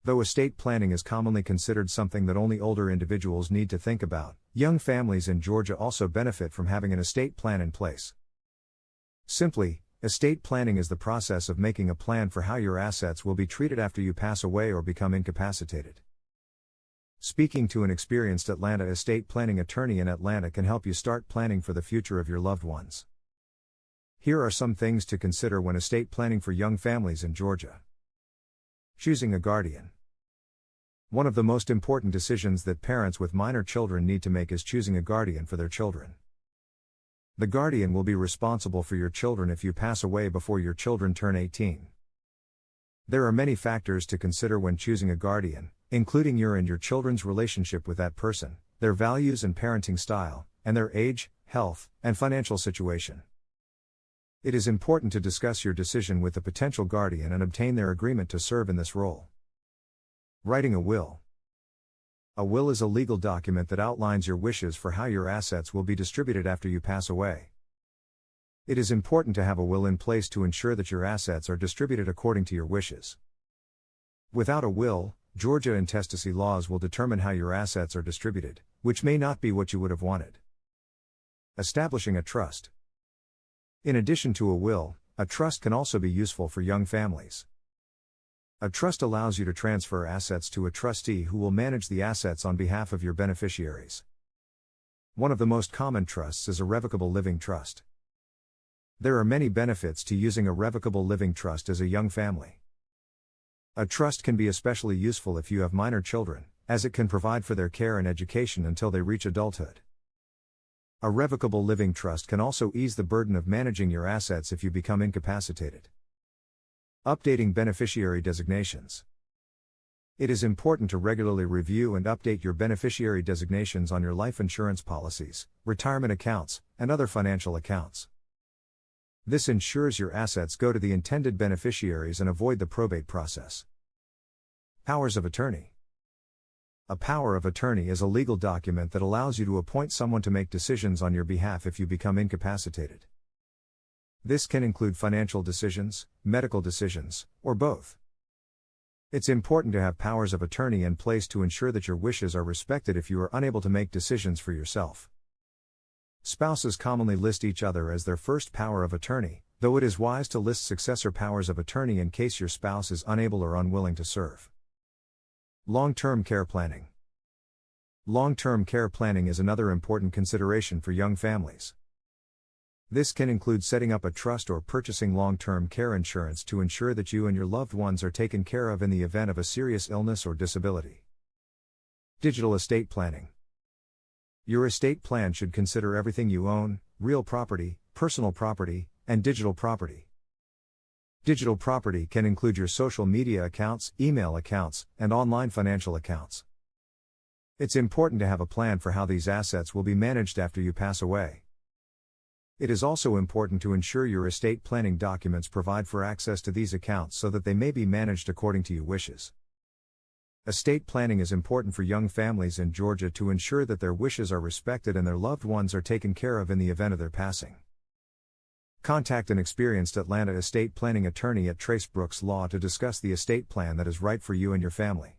Though estate planning is commonly considered something that only older individuals need to think about, young families in Georgia also benefit from having an estate plan in place. Simply, estate planning is the process of making a plan for how your assets will be treated after you pass away or become incapacitated. Speaking to an experienced Atlanta estate planning attorney in Atlanta can help you start planning for the future of your loved ones. Here are some things to consider when estate planning for young families in Georgia. Choosing a guardian. One of the most important decisions that parents with minor children need to make is choosing a guardian for their children. The guardian will be responsible for your children if you pass away before your children turn 18. There are many factors to consider when choosing a guardian, including your and your children's relationship with that person, their values and parenting style, and their age, health, and financial situation. It is important to discuss your decision with the potential guardian and obtain their agreement to serve in this role. Writing a will. A will is a legal document that outlines your wishes for how your assets will be distributed after you pass away. It is important to have a will in place to ensure that your assets are distributed according to your wishes. Without a will, Georgia intestacy laws will determine how your assets are distributed, which may not be what you would have wanted. Establishing a trust. In addition to a will, a trust can also be useful for young families. A trust allows you to transfer assets to a trustee who will manage the assets on behalf of your beneficiaries. One of the most common trusts is a revocable living trust. There are many benefits to using a revocable living trust as a young family. A trust can be especially useful if you have minor children, as it can provide for their care and education until they reach adulthood. A revocable living trust can also ease the burden of managing your assets if you become incapacitated. Updating beneficiary designations. It is important to regularly review and update your beneficiary designations on your life insurance policies, retirement accounts, and other financial accounts. This ensures your assets go to the intended beneficiaries and avoid the probate process. Powers of attorney. A power of attorney is a legal document that allows you to appoint someone to make decisions on your behalf if you become incapacitated. This can include financial decisions, medical decisions, or both. It's important to have powers of attorney in place to ensure that your wishes are respected if you are unable to make decisions for yourself. Spouses commonly list each other as their first power of attorney, though it is wise to list successor powers of attorney in case your spouse is unable or unwilling to serve. Long-term care planning. Long-term care planning is another important consideration for young families. This can include setting up a trust or purchasing long-term care insurance to ensure that you and your loved ones are taken care of in the event of a serious illness or disability. Digital estate planning. Your estate plan should consider everything you own: real property, personal property, and digital property. Digital property can include your social media accounts, email accounts, and online financial accounts. It's important to have a plan for how these assets will be managed after you pass away. It is also important to ensure your estate planning documents provide for access to these accounts so that they may be managed according to your wishes. Estate planning is important for young families in Georgia to ensure that their wishes are respected and their loved ones are taken care of in the event of their passing. Contact an experienced Atlanta estate planning attorney at Trace Brooks Law to discuss the estate plan that is right for you and your family.